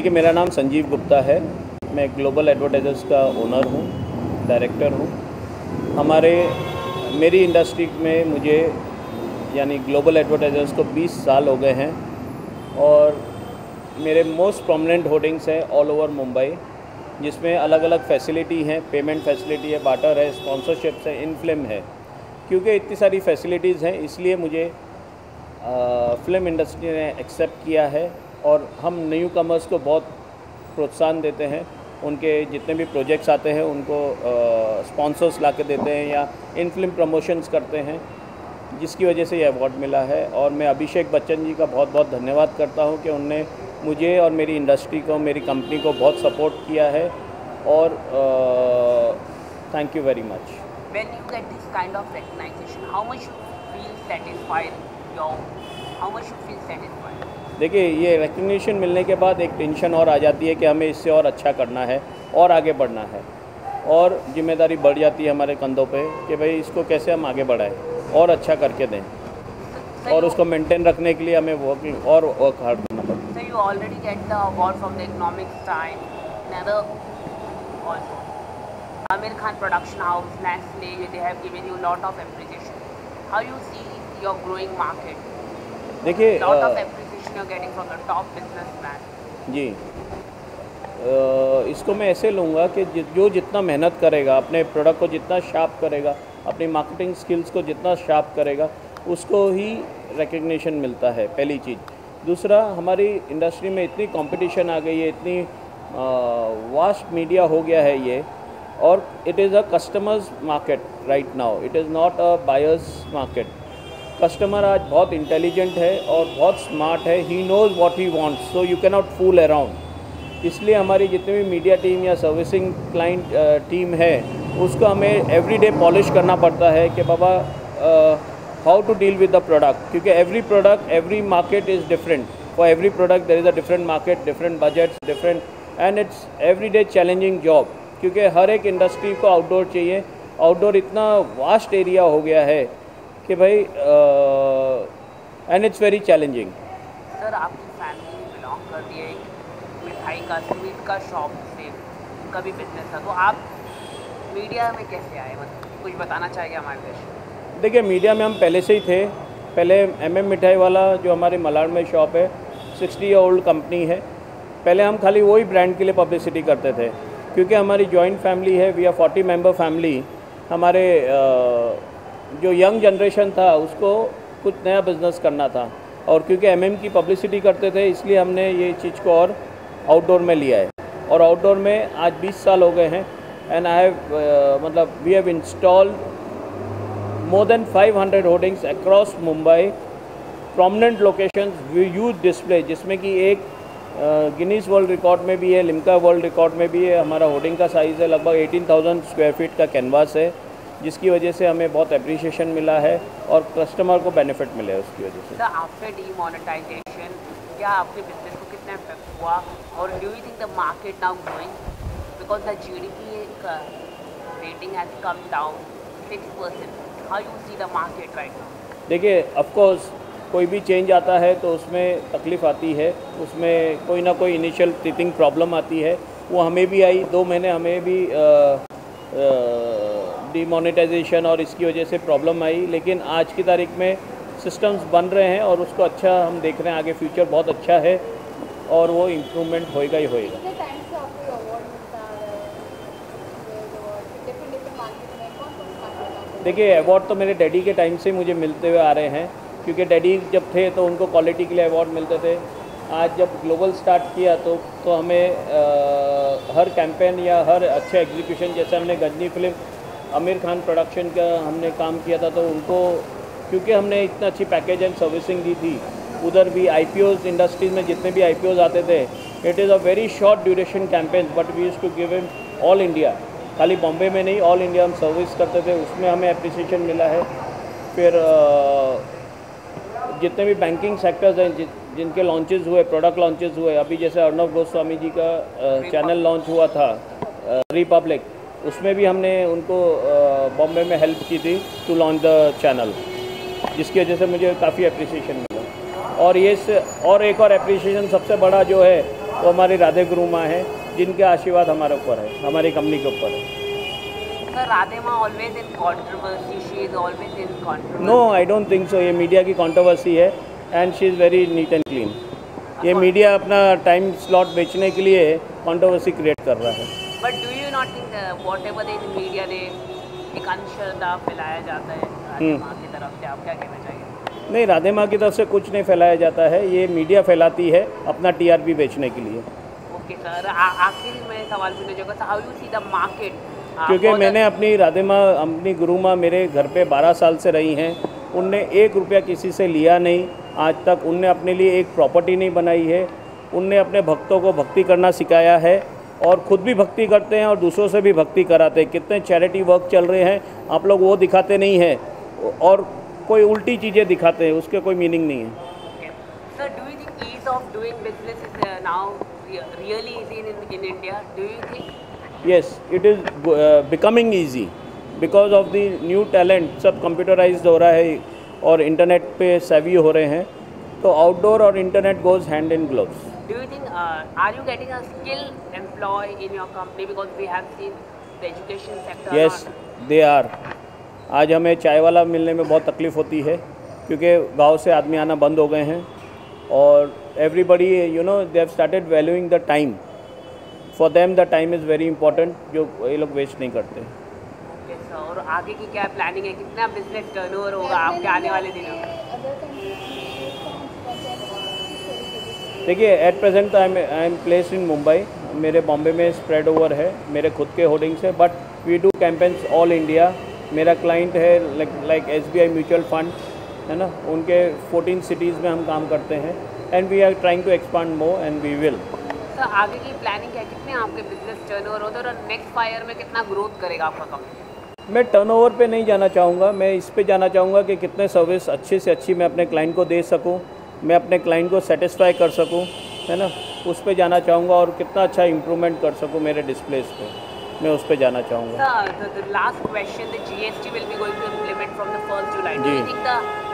देखिए, मेरा नाम संजीव गुप्ता है। मैं ग्लोबल एडवर्टाइजर्स का ओनर हूँ, डायरेक्टर हूँ। मेरी इंडस्ट्री में मुझे यानी ग्लोबल एडवर्टाइजर्स को 20 साल हो गए हैं और मेरे मोस्ट प्रोमिनेंट होर्डिंग्स हैं ऑल ओवर मुंबई, जिसमें अलग अलग फैसिलिटी हैं। पेमेंट फैसिलिटी है, बार्टर है, स्पॉन्सरशिप्स है, इनफ्लेम है। क्योंकि इतनी सारी फैसिलिटीज़ हैं, इसलिए मुझे फिल्म इंडस्ट्री ने एक्सेप्ट किया है और हम न्यू कमर्स को बहुत प्रोत्साहन देते हैं। उनके जितने भी प्रोजेक्ट्स आते हैं उनको स्पॉन्सर्स ला के देते हैं या इन फिल्म प्रमोशंस करते हैं, जिसकी वजह से ये अवार्ड मिला है। और मैं अभिषेक बच्चन जी का बहुत बहुत धन्यवाद करता हूँ कि उनने मुझे और मेरी इंडस्ट्री को, मेरी कंपनी को बहुत सपोर्ट किया है और thank you very much. When you get this kind of recognition, how much you feel satisfied? How much you feel satisfied? देखिए, ये रिकग्निशन मिलने के बाद एक टेंशन और आ जाती है कि हमें इससे और अच्छा करना है और आगे बढ़ना है, और जिम्मेदारी बढ़ जाती है हमारे कंधों पे कि भाई इसको कैसे हम आगे बढ़ाएं और अच्छा करके दें, और उसको मेंटेन रखने के लिए हमें वर्क हार्ड करना पड़ता है। So you already get the award from the Economic Times, another also. Amir Khan Production House, Nestle, they have given you a lot of appreciation. How you see your growing market? देखिए, lot of appreciation you're getting from the top businessman. जी, इसको मैं ऐसे लूँगा कि जो जितना मेहनत करेगा, अपने प्रोडक्ट को जितना शार्प करेगा, अपनी मार्केटिंग स्किल्स को जितना शार्प करेगा, उसको ही रिकग्निशन मिलता है, पहली चीज़। दूसरा, हमारी इंडस्ट्री में इतनी कंपटीशन आ गई है, इतनी वास्ट मीडिया हो गया है ये, और it is a customers market right now, it is not a buyers market. Customer आज बहुत इंटेलिजेंट है और बहुत स्मार्ट है, he knows what he wants, so you can not fool around. इसलिए हमारी जितनी भी मीडिया टीम या सर्विसिंग क्लाइंट टीम है, उसको हमें एवरीडे पॉलिश करना पड़ता है कि बाबा how to deal with the product, क्योंकि every product, every market is different. For every product there is a different market, different budgets, different, and it's everyday challenging job, क्योंकि हर एक इंडस्ट्री को आउटडोर चाहिए। आउटडोर इतना vast area हो गया है कि भाई and it's very challenging. Sir, आपकी फैमिली बिलोंग करती है मिठाई का, स्वीट का शॉप से, उनका भी बिजनेस था, तो आप मीडिया में कैसे आए? मतलब कुछ बताना चाहेंगे हमारे देश? देखिए, मीडिया में हम पहले से ही थे। पहले MM मिठाई वाला जो हमारे मलाड में शॉप है, 60 ईयर ओल्ड कंपनी है। पहले हम खाली वही ब्रांड के लिए पब्लिसिटी करते थे, क्योंकि हमारी जॉइंट फैमिली है, वी आर 40 मेंबर फैमिली। हमारे जो यंग जनरेशन था उसको कुछ नया बिज़नेस करना था, और क्योंकि MM की पब्लिसिटी करते थे, इसलिए हमने ये चीज़ को और आउटडोर में लिया है। और आउटडोर में आज 20 साल हो गए हैं, and I have we have installed more than 500 hoardings across Mumbai, prominent locations, huge display, जिसमें कि एक गिनीज वर्ल्ड रिकॉर्ड में भी है, लिम्का वर्ल्ड रिकॉर्ड में भी है। हमारा होर्डिंग का साइज़ है लगभग 18,000 स्क्वायर फीट का कैनवास है, जिसकी वजह से हमें बहुत अप्रिशिएशन मिला है और कस्टमर को बेनिफिट मिले है उसकी वजह से। आफ्टर डीमोनेटाइजेशन क्या आपके बिजनेस को कितना इफेक्ट हुआ, और do you think the market now growing because the GDP rating has come down 6%? How you see the market right now? देखिए, ऑफ कोर्स कोई भी चेंज आता है तो उसमें तकलीफ़ आती है, उसमें कोई ना कोई इनिशियल टीथिंग प्रॉब्लम आती है। वो हमें भी आई, 2 महीने हमें भी डीमोनेटाइजेशन और इसकी वजह से प्रॉब्लम आई, लेकिन आज की तारीख में सिस्टम्स बन रहे हैं और उसको अच्छा हम देख रहे हैं, आगे फ्यूचर बहुत अच्छा है और वो इम्प्रूवमेंट होएगा ही होएगा। देखिए, अवार्ड तो मेरे डैडी के टाइम से मुझे मिलते हुए आ रहे हैं, क्योंकि डैडी जब थे तो उनको क्वालिटी के लिए अवार्ड मिलते थे। आज जब ग्लोबल स्टार्ट किया तो हमें हर कैंपेन या हर अच्छा एग्जीक्यूशन, जैसे हमने गजनी फिल्म आमिर खान प्रोडक्शन का हमने काम किया था, तो उनको क्योंकि हमने इतना अच्छी पैकेज एंड सर्विसिंग दी थी, उधर भी IPOs इंडस्ट्रीज में जितने भी IPOs आते थे, it is a very short duration campaign, but we used to give in all India, खाली बॉम्बे में नहीं, ऑल इंडिया हम सर्विस करते थे, उसमें हमें अप्रिसिएशन मिला है। फिर जितने भी बैंकिंग सेक्टर्स हैं जिनके लॉन्चेस हुए, प्रोडक्ट लॉन्चेस हुए, अभी जैसे अर्नब गोस्वामी जी का चैनल लॉन्च हुआ था रिपब्लिक, उसमें भी हमने उनको बॉम्बे में हेल्प की थी टू लॉन्च द चैनल, जिसकी वजह से मुझे काफ़ी अप्रिसिएशन मिला। और एक और अप्रिसिएशन सबसे बड़ा जो है वो हमारी राधे गुरु माँ हैं, जिनके आशीर्वाद हमारे ऊपर है, हमारी कंपनी के ऊपर है। Sir Radhe Maa always in controversy, she is always in controversy. No, I don't think so. ये मीडिया की कंट्रोवर्सी है and she is very neat and clean. ये मीडिया अपना टाइम स्लॉट बेचने के लिए कंट्रोवर्सी क्रिएट कर रहा है। But do you not think whatever in media ने एक अंधश्रद्धा फैलाया जाता है राधे माँ की तरफ से, आप क्या कहना चाहिए? नहीं, राधे माँ की तरफ से कुछ नहीं फैलाया जाता है, ये मीडिया फैलाती है अपना टीआरपी बेचने के लिए। ओके सर, आखिरी में सवाल पूछना चाहूँगा, how you see the market? क्योंकि मैंने अपनी राधे माँ, अपनी गुरु माँ मेरे घर पे 12 साल से रही हैं, उनने 1 रुपया किसी से लिया नहीं आज तक, उनने अपने लिए एक प्रॉपर्टी नहीं बनाई है, उनने अपने भक्तों को भक्ति करना सिखाया है और खुद भी भक्ति करते हैं और दूसरों से भी भक्ति कराते हैं। कितने चैरिटी वर्क चल रहे हैं, आप लोग वो दिखाते नहीं हैं और कोई उल्टी चीज़ें दिखाते हैं, उसके कोई मीनिंग नहीं है। Sir, do you think ease of doing business is now really easy in India? Do you think? Yes, it is becoming easy because of the new talent। सब कंप्यूटराइज्ड हो रहा है और इंटरनेट पे सेवी हो रहे हैं, तो आउटडोर और internet goes hand in gloves. Do you think are you getting a skilled employee in your company, because we have seen the education sector? Yes, they are। आज हमें चाय वाला मिलने में बहुत तकलीफ़ होती है क्योंकि गांव से आदमी आना बंद हो गए हैं और everybody they have started valuing the time. For them the time is very important, जो ये लोग वेस्ट नहीं करते। ओके सर, और आगे की क्या प्लानिंग है? कितना बिजनेस टर्नओवर होगा आपके आने वाले दिनों में? देखिए, at present I am placed in Mumbai. मेरे बॉम्बे में स्प्रेड ओवर है, मेरे खुद के होर्डिंग्स है, but we do campaigns all India. मेरा क्लाइंट है लाइक SBI म्यूचुअल फंड, है ना, उनके 14 सिटीज़ में हम काम करते हैं and we are trying to expand more and we will. Sir, आगे की प्लानिंग क्या है? कितने आपके बिजनेस टर्नओवर होते हैं और नेक्स्ट 5 ईयर में कितना ग्रोथ करेगा आपका कंपनी? मैं टर्नओवर पे नहीं जाना चाहूँगा, मैं इस पे जाना चाहूँगा कि कितने सर्विस अच्छी से अच्छी मैं अपने क्लाइंट को दे सकूँ, मैं अपने क्लाइंट को सेटिस्फाई कर सकूँ, है ना, उस पे जाना चाहूँगा और कितना अच्छा इम्प्रूवमेंट कर सकूँ मेरे डिस्प्लेस पे, मैं उस पे जाना चाहूँगा। Sir, the last question, the GST will be going to implement from the 1st July. Do you think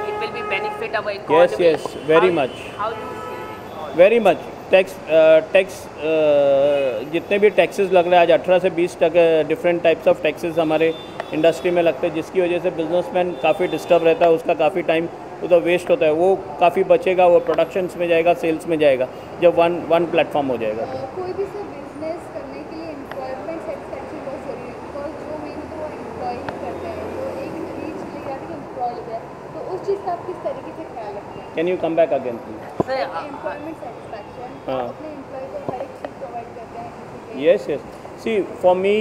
it will be benefit our economy? Yes, very much. How do you see this? Very much. Tax जितने भी taxes लग रहे हैं आज 18 से 20% different types of taxes हमारे industry में लगते हैं, जिसकी वजह से बिजनेसमैन काफ़ी डिस्टर्ब रहता है, उसका काफ़ी टाइम उधर वेस्ट होता है, वो काफ़ी बचेगा, वो प्रोडक्शंस में जाएगा, सेल्स में जाएगा, जब वन प्लेटफॉर्म हो जाएगा। कोई भी सर बिजनेस करने के लिए एम्प्लॉयमेंट सेटिस्फैक्शन बहुत ज़रूरी है, बिकॉज जो मेन तो एम्प्लॉय ही करते हैं, तो एक रीच ले जाती है एम्प्लॉय है, तो उस चीज़ का आप किस तरीके से ख्याल रखते हैं? Can you come back again please? Sir, employment satisfaction, हाँ। अपने एम्प्लॉय को हर एक चीज़ प्रोवाइड करते हैं किसी के। Yes, see for me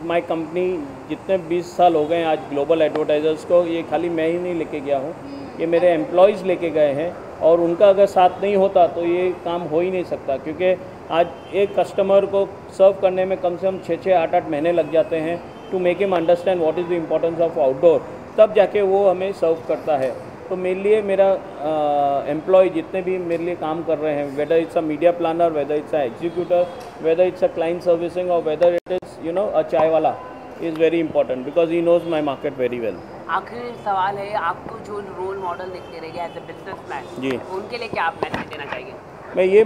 my company, जितने 20 साल हो गए हैं आज ग्लोबल एडवर्टाइजर्स को, ये खाली मैं ही नहीं लेके गया हूँ, ये मेरे एम्प्लॉयज़ लेके गए हैं और उनका अगर साथ नहीं होता तो ये काम हो ही नहीं सकता, क्योंकि आज एक कस्टमर को सर्व करने में कम से कम 6-6, 8-8 महीने लग जाते हैं to make him understand what is the importance of outdoor, तब जाके वो हमें सर्व करता है। तो मेरे लिए मेरा एम्प्लॉय जितने भी मेरे लिए काम कर रहे हैं, whether it's a media planner, whether it's a executor, whether it's a client servicing और whether it is a chai wala, is very important because he knows my market very well. आखिरी सवाल है, आपको जो रोल मॉडल दिखते रहेंगे एज ए बिजनेसमैन, जी, उनके लिए क्या आप मैसेज देना चाहिए? मैं ये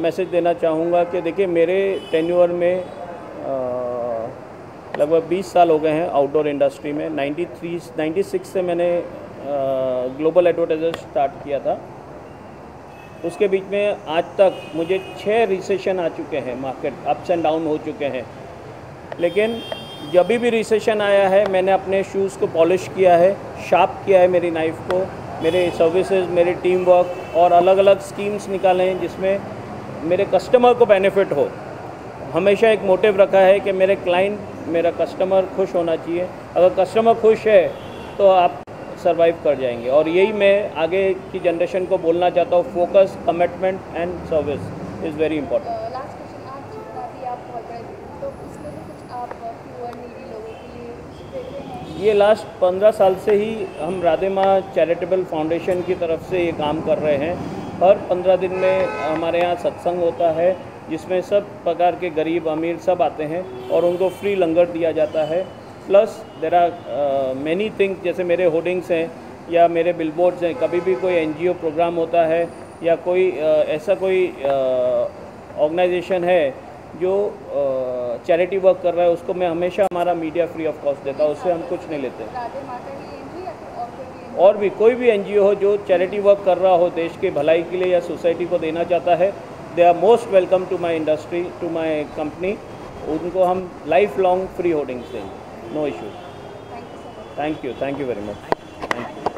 मैसेज देना चाहूँगा कि देखिए, मेरे टेन्योर में लगभग 20 साल हो गए हैं आउटडोर इंडस्ट्री में। 96 से मैंने ग्लोबल एडवर्टाइजर स्टार्ट किया था। उसके बीच में आज तक मुझे 6 रिसेशन आ चुके हैं, मार्केट अप्स एंड डाउन हो चुके हैं, लेकिन जब भी रिसेशन आया है मैंने अपने शूज़ को पॉलिश किया है, शार्प किया है मेरी नाइफ़ को, मेरे सर्विसेज, मेरे टीम वर्क और अलग अलग स्कीम्स निकाले हैं जिसमें मेरे कस्टमर को बेनिफिट हो। हमेशा एक मोटिव रखा है कि मेरे क्लाइंट, मेरा कस्टमर खुश होना चाहिए। अगर कस्टमर खुश है तो आप सर्वाइव कर जाएंगे, और यही मैं आगे की जनरेशन को बोलना चाहता हूँ। Focus, commitment and service is very important. Last question, आप जितना भी आप बहुत बड़े, तो इसमें भी कुछ आप पुअर नीडी लोगों के लिए कुछ देते हैं? ये लास्ट 15 साल से ही हम राधे माँ चैरिटेबल फाउंडेशन की तरफ से ये काम कर रहे हैं। हर 15 दिन में हमारे यहाँ सत्संग होता है जिसमें सब प्रकार के गरीब अमीर सब आते हैं और उनको फ्री लंगर दिया जाता है। Plus there are many things, जैसे मेरे होर्डिंग्स हैं या मेरे बिलबोर्ड्स हैं, कभी भी कोई NGO प्रोग्राम होता है या कोई ऐसा कोई ऑर्गेनाइजेशन है जो चैरिटी वर्क कर रहा है उसको मैं हमेशा हमारा मीडिया फ्री ऑफ कॉस्ट देता हूँ, उससे हम कुछ नहीं लेते। राधे माता ही एनजीओ या फिर और कोई भी और भी कोई भी एनजीओ हो जो चैरिटी वर्क कर रहा हो देश के भलाई के लिए या सोसाइटी को देना चाहता है, they are most welcome to my industry, to my company. उनको हम लाइफ लॉन्ग फ्री होर्डिंग्स देंगे, no issue. Thank you so much. Thank you very much. Thank you.